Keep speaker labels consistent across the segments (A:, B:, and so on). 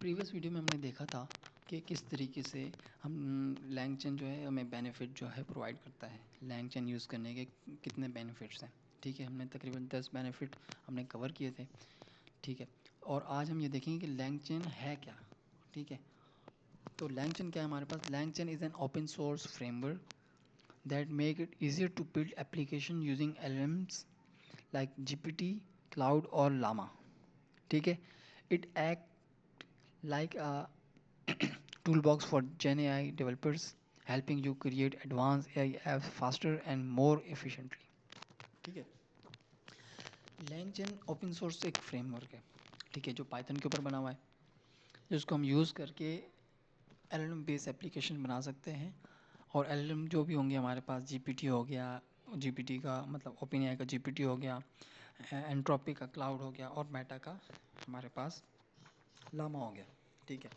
A: Previous video में हमने देखा था कि किस तरीके से हम लैंगचेन जो है हमें बेनिफिट जो है प्रोवाइड करता है। लैंगचेन यूज़ करने के कितने बेनिफिट्स हैं, ठीक है। हमने तकरीबन 10 बेनिफिट हमने कवर किए थे, ठीक है। और आज हम ये देखेंगे कि लैंगचेन है क्या, ठीक है। तो लैंगचेन क्या है हमारे पास? LangChain is an open source framework that make it easier to build application using LLMs like GPT, Claude और लामा, ठीक है। It act like a toolbox for Gen AI developers, helping you create advanced AI apps faster and more efficiently, ठीक है। LangChain open source एक framework है, ठीक है, जो पाइथन के ऊपर बना हुआ है, जिसको हम यूज़ करके LLM बेस्ड एप्लीकेशन बना सकते हैं। और LLM जो भी होंगे हमारे पास, GPT हो गया, GPT का मतलब ओपन AI का GPT हो गया, एंट्रोपी का क्लाउड हो गया और मेटा का हमारे पास लामा हो गया, ठीक है।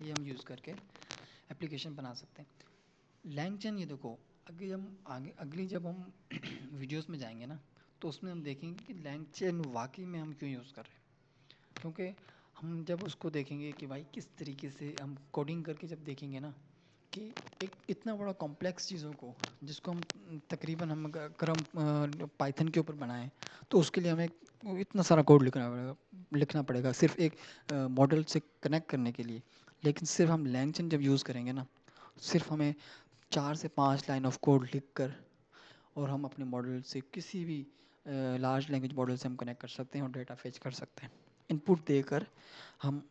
A: ये हम यूज़ करके एप्लीकेशन बना सकते हैं। लैंगचेन, ये देखो, अगली जब हम वीडियोस में जाएंगे ना, तो उसमें हम देखेंगे कि लैंगचेन वाकई में हम क्यों यूज़ कर रहे हैं। क्योंकि हम जब उसको देखेंगे कि भाई किस तरीके से हम कोडिंग करके जब देखेंगे ना, कि एक इतना बड़ा कॉम्प्लेक्स चीज़ों को, जिसको हम तकरीबन हम अगर हम पाइथन के ऊपर बनाएं, तो उसके लिए हमें इतना सारा कोड लिखना पड़ेगा सिर्फ एक मॉडल से कनेक्ट करने के लिए। लेकिन सिर्फ हम लैंगचेन जब यूज़ करेंगे ना, सिर्फ हमें 4 से 5 लाइन ऑफ कोड लिख कर और हम अपने मॉडल से किसी भी लार्ज लैंग्वेज मॉडल से हम कनेक्ट कर सकते हैं और डेटा फेच कर सकते हैं। इनपुट देकर हम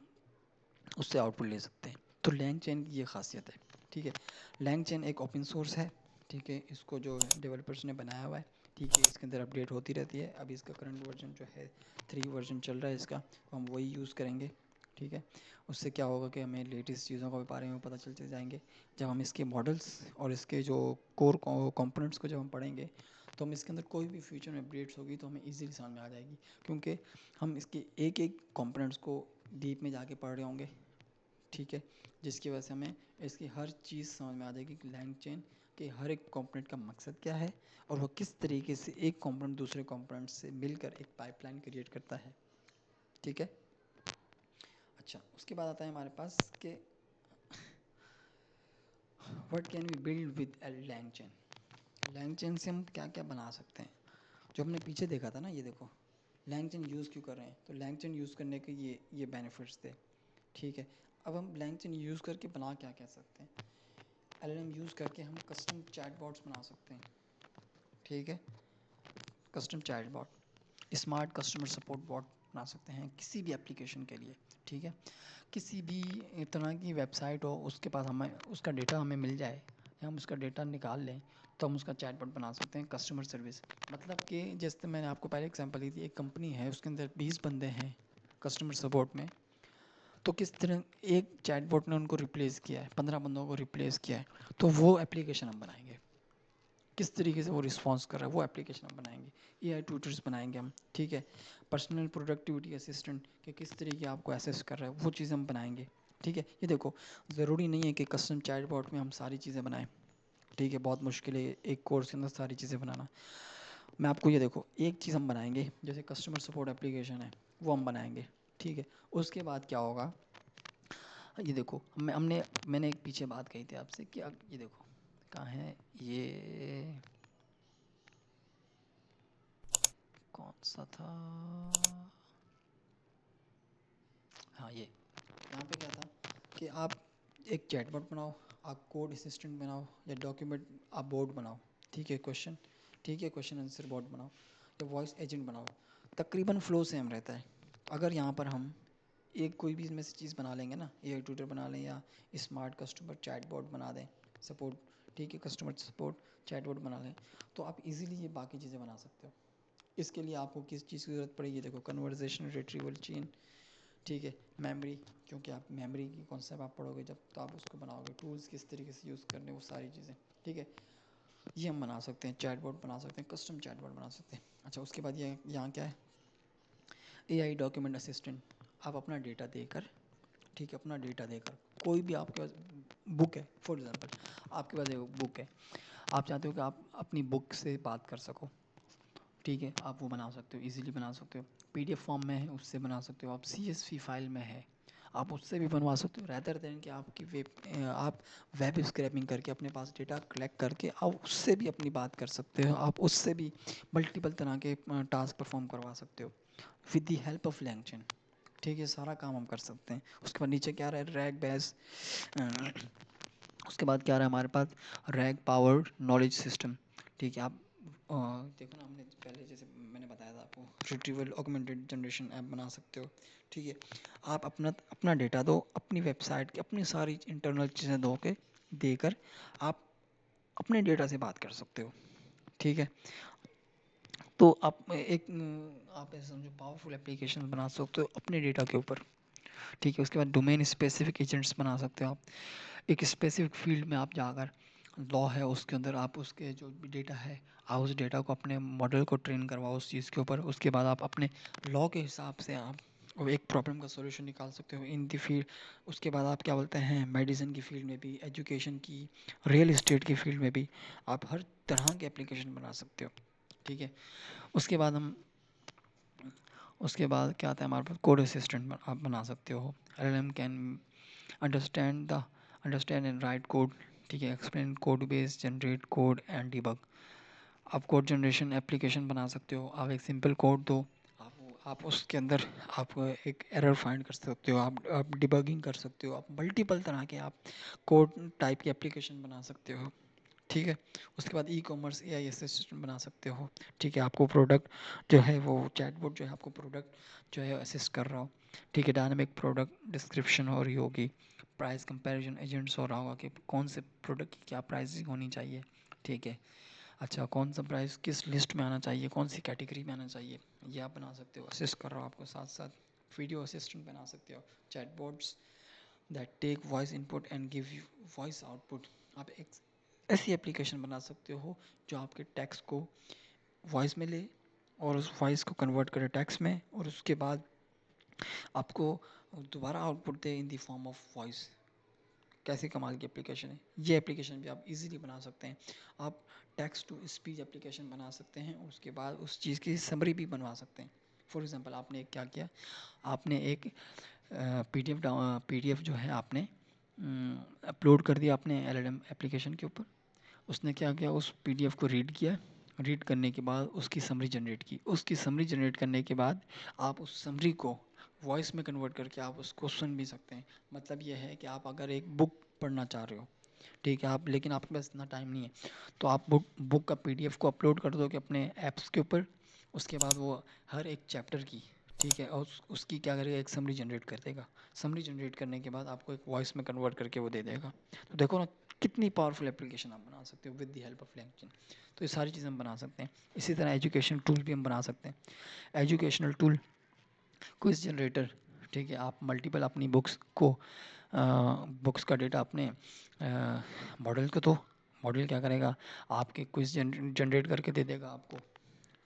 A: उससे आउटपुट ले सकते हैं। तो लैंगचेन की ये खासियत है, ठीक है। लैंगचेन एक ओपन सोर्स है, ठीक है। इसको जो डेवलपर्स ने बनाया हुआ है, ठीक है, इसके अंदर अपडेट होती रहती है। अभी इसका करंट वर्जन जो है 3 वर्जन चल रहा है इसका, तो हम वही यूज़ करेंगे, ठीक है। उससे क्या होगा कि हमें लेटेस्ट चीज़ों के बारे में पता चलते जाएंगे। जब हम इसके मॉडल्स और इसके जो कोर कंपोनेंट्स को जब हम पढ़ेंगे, तो हम इसके अंदर कोई भी फ्यूचर में अपडेट्स होगी तो हमें इजीली समझ में आ जाएगी, क्योंकि हम इसके एक एक कंपोनेंट्स को डीप में जाके पढ़ रहे होंगे, ठीक है। जिसकी वजह से हमें इसकी हर चीज़ समझ में आ जाएगी कि लैंगचेन के हर एक कंपोनेंट का मकसद क्या है और वह किस तरीके से एक कंपोनेंट दूसरे कंपोनेंट से मिलकर एक पाइपलाइन क्रिएट करता है, ठीक है। अच्छा, उसके बाद आता है हमारे पास कि what can we build with LangChain. LangChain से हम क्या क्या बना सकते हैं। जो हमने पीछे देखा था ना, ये देखो, लैंगचेन यूज़ क्यों कर रहे हैं, तो लैंगचेन यूज़ करने के ये बेनिफिट्स थे, ठीक है। अब हम लैंगचेन यूज़ करके बना क्या कह सकते हैं। LLM यूज़ करके हम कस्टम चैटबॉट्स बना सकते हैं, ठीक है। Custom chatbot, smart customer support bot बना सकते हैं किसी भी एप्लीकेशन के लिए, ठीक है। किसी भी तरह की वेबसाइट हो, उसके पास हमें उसका डेटा हमें मिल जाए या हम उसका डेटा निकाल लें, तो हम उसका चैटबॉट बना सकते हैं। कस्टमर सर्विस मतलब कि जैसे मैंने आपको पहले एग्जांपल दी थी, एक कंपनी है, उसके अंदर 20 बंदे हैं कस्टमर सपोर्ट में, तो किस तरह एक चैटबॉट ने उनको रिप्लेस किया है, 15 बंदों को रिप्लेस किया है, तो वो एप्लीकेशन हम बनाएंगे। किस तरीके से वो रिस्पॉन्स कर रहा है, वो एप्लीकेशन हम बनाएंगे। AI ट्यूटर्स बनाएंगे हम, ठीक है। पर्सनल प्रोडक्टिविटी असिस्टेंट के किस तरीके आपको असेस कर रहा है, वो चीज़ हम बनाएंगे, ठीक है। ये देखो, ज़रूरी नहीं है कि कस्टम चैटबॉट में हम सारी चीज़ें बनाएं, ठीक है। बहुत मुश्किल है एक कोर्स के अंदर सारी चीज़ें बनाना। मैं आपको ये देखो, एक चीज़ हम बनाएंगे, जैसे कस्टमर सपोर्ट एप्लीकेशन है, वो हम बनाएंगे, ठीक है। उसके बाद क्या होगा, ये देखो, मैंने एक पीछे बात कही थी आपसे कि अब ये देखो कहाँ है, ये कौन सा था, हाँ, ये यहाँ पे क्या था कि आप एक चैटबॉट बनाओ, आप कोड असिस्टेंट बनाओ, या डॉक्यूमेंट आप बोर्ड बनाओ, ठीक है। ठीक है, क्वेश्चन आंसर बोर्ड बनाओ या वॉइस एजेंट बनाओ, तकरीबन फ्लो सेम रहता है। अगर यहाँ पर हम एक कोई भी इसमें से चीज़ बना लेंगे ना, AI ट्यूटर बना लें या स्मार्ट कस्टमर चैटबॉट बना दें, सपोर्ट, ठीक है, कस्टमर सपोर्ट चैटबॉट बना लें, तो आप इजीली ये बाकी चीज़ें बना सकते हो। इसके लिए आपको किस चीज़ की ज़रूरत पड़ेगी, देखो, कन्वर्जेशन रिट्रीवल चेन, ठीक है, मेमोरी, क्योंकि आप मेमोरी की कॉन्सेप्ट आप पढ़ोगे जब, तो आप उसको बनाओगे, टूल्स किस तरीके से यूज़ करने, वो सारी चीज़ें, ठीक है। ये हम बना सकते हैं, चैटबॉट बना सकते हैं, कस्टम चैटबॉट बना सकते हैं। अच्छा, उसके बाद ये यहाँ क्या है, AI डॉक्यूमेंट असिस्टेंट। आप अपना डेटा देकर, ठीक है, अपना डेटा देकर कोई भी आपके पास बुक है, फॉर एग्जांपल आपके पास एक बुक है, आप चाहते हो कि आप अपनी बुक से बात कर सको, ठीक है, आप वो बना सकते हो, इजीली बना सकते हो। PDF फॉर्म में है, उससे बना सकते हो आप। CSV फाइल में है, आप उससे भी बनवा सकते हो, रैदर देन कि आप वेब स्क्रैपिंग करके अपने पास डेटा कलेक्ट करके आप उससे भी अपनी बात कर सकते हो, आप उससे भी मल्टीपल तरह के टास्क परफॉर्म करवा सकते हो विद द हेल्प ऑफ लैंगचैन। ठीक है, सारा काम हम कर सकते हैं। उसके बाद नीचे क्या रहा है, रैग बेस, उसके बाद क्या रहा है हमारे पास, रैग पावर्ड नॉलेज सिस्टम। ठीक है, आप देखो ना, हमने पहले जैसे मैंने बताया था आपको, रिट्रीवल ऑगमेंटेड जनरेशन ऐप बना सकते हो। ठीक है, आप अपना अपना डेटा दो, अपनी वेबसाइट की अपनी सारी इंटरनल चीज़ें दो के देकर आप अपने डेटा से बात कर सकते हो। ठीक है, तो आप ऐसे समझो पावरफुल एप्लीकेशन बना सकते हो अपने डेटा के ऊपर। ठीक है, उसके बाद डोमेन स्पेसिफिक एजेंट्स बना सकते हो आप। एक स्पेसिफिक फील्ड में आप जाकर, लॉ है उसके अंदर, आप उसके जो भी डेटा है, आप उस डेटा को अपने मॉडल को ट्रेन करवाओ उस चीज़ के ऊपर। उसके बाद आप अपने लॉ के हिसाब से आप वो एक प्रॉब्लम का सॉल्यूशन निकाल सकते हो इन दी फील्ड। उसके बाद आप क्या बोलते हैं, मेडिसिन की फील्ड में भी, एजुकेशन की, रियल इस्टेट की फील्ड में भी आप हर तरह के एप्लीकेशन बना सकते हो। ठीक है, उसके बाद उसके बाद क्या आता है हमारे पास, कोड असिस्टेंट आप बना सकते हो। LLM can understand the understand and right code. ठीक है, explain code base, generate code and debug. आप कोड जनरेशन एप्लीकेशन बना सकते हो। आप एक सिंपल कोड दो, आप उसके अंदर आप एक एरर फाइंड कर सकते हो, आप डिबगिंग कर सकते हो, आप मल्टीपल तरह के आप कोड टाइप की एप्लीकेशन बना सकते हो। ठीक है, उसके बाद ई कॉमर्स AI असिस्टेंट बना सकते हो। ठीक है, आपको प्रोडक्ट जो है वो चैटबॉट जो है आपको प्रोडक्ट जो है असिस्ट कर रहा हो। ठीक है, डायनामिक प्रोडक्ट डिस्क्रिप्शन हो रही होगी, प्राइस कंपैरिजन एजेंट्स हो रहा होगा कि कौन से प्रोडक्ट की क्या प्राइसिंग होनी चाहिए। ठीक है, अच्छा कौन सा प्राइस किस लिस्ट में आना चाहिए, कौन सी कैटेगरी में आना चाहिए, ये आप बना सकते हो। असिस्ट कर रहा हो आपको साथ साथ। वीडियो असिस्टेंट बना सकते हो, chatbots that take voice input and give you voice output. आप एक ऐसी एप्लीकेशन बना सकते हो जो आपके टेक्स्ट को वॉइस में ले और उस वॉइस को कन्वर्ट करे टेक्स्ट में, और उसके बाद आपको दोबारा output they in the form of voice. कैसे कमाल की एप्लीकेशन है ये, एप्लीकेशन भी आप इजीली बना सकते हैं। आप टेक्स्ट टू स्पीच एप्लीकेशन बना सकते हैं, उसके बाद उस चीज़ की समरी भी बनवा सकते हैं। फॉर एग्जांपल आपने क्या किया, आपने एक PDF जो है आपने अपलोड कर दिया अपने LLM एप्लीकेशन के ऊपर। उसने क्या किया, उस PDF को रीड किया, रीड करने के बाद उसकी समरी जनरेट की। उसकी समरी जनरेट करने के बाद आप उस समरी को वॉइस में कन्वर्ट करके आप उसको सुन भी सकते हैं। मतलब ये है कि आप अगर एक बुक पढ़ना चाह रहे हो, ठीक है, आप लेकिन आपके पास इतना टाइम नहीं है, तो आप बुक का PDF को अपलोड कर दोगे अपने ऐप्स के ऊपर। उसके बाद वो हर एक चैप्टर की, ठीक है, और उसकी क्या करेगा, एक समरी जनरेट कर देगा। समरी जनरेट करने के बाद आपको एक वॉइस में कन्वर्ट करके वो दे देगा। तो देखो ना कितनी पावरफुल एप्लीकेशन आप बना सकते हो with the help of language. तो ये सारी चीज़ें हम बना सकते हैं। इसी तरह एजुकेशन टूल भी हम बना सकते हैं। Educational tool, quiz generator. ठीक है, आप मल्टीपल अपनी बुक्स का डेटा अपने मॉडल को दो, मॉडल क्या करेगा, आपके क्विज जनरेट करके दे देगा आपको।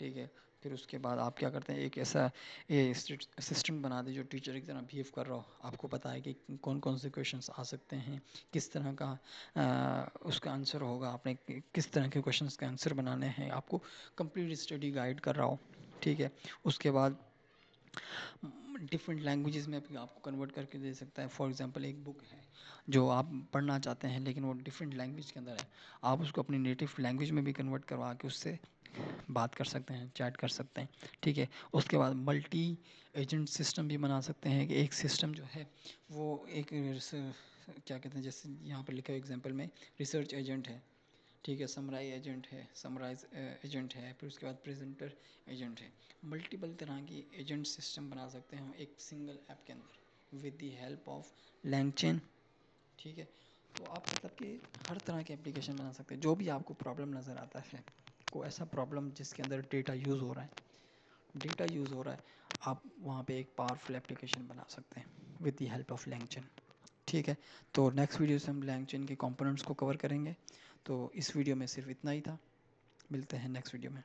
A: ठीक है, फिर उसके बाद आप क्या करते हैं, एक ऐसा ये असिस्टेंट बना दे जो टीचर की तरह बिहेव कर रहा हो। आपको पता है कि कौन कौन से क्वेश्चंस आ सकते हैं, किस तरह का उसका आंसर होगा, आपने किस तरह के क्वेश्चंस के आंसर बनाने हैं, आपको कंप्लीट स्टडी गाइड कर रहा हो। ठीक है, उसके बाद डिफरेंट लैंग्वेजेस में भी आपको कन्वर्ट करके दे सकता है। फॉर एग्जांपल एक बुक है जो आप पढ़ना चाहते हैं लेकिन वो डिफरेंट लैंग्वेज के अंदर है, आप उसको अपनी नेटिव लैंग्वेज में भी कन्वर्ट करवा के उससे बात कर सकते हैं, चैट कर सकते हैं। ठीक है, उसके बाद मल्टी एजेंट सिस्टम भी बना सकते हैं कि एक सिस्टम जो है वो एक क्या कहते हैं, जैसे यहाँ पर लिखा है एग्जांपल में, रिसर्च एजेंट है। ठीक है, समराइज एजेंट है, समराइज एजेंट है, फिर उसके बाद प्रेजेंटर एजेंट है। मल्टीपल तरह की एजेंट सिस्टम बना सकते हैं हम एक सिंगल ऐप के अंदर विद द हेल्प ऑफ लैंगचैन। ठीक है, तो आप मतलब कि हर तरह के एप्लीकेशन बना सकते हैं। जो भी आपको प्रॉब्लम नज़र आता है, को ऐसा प्रॉब्लम जिसके अंदर डेटा यूज़ हो रहा है, आप वहाँ पे एक पावरफुल एप्लीकेशन बना सकते हैं विद द हेल्प ऑफ लैंगचैन। ठीक है, तो नेक्स्ट वीडियो से हम लैंगचैन के कंपोनेंट्स को कवर करेंगे। तो इस वीडियो में सिर्फ इतना ही था, मिलते हैं नेक्स्ट वीडियो में।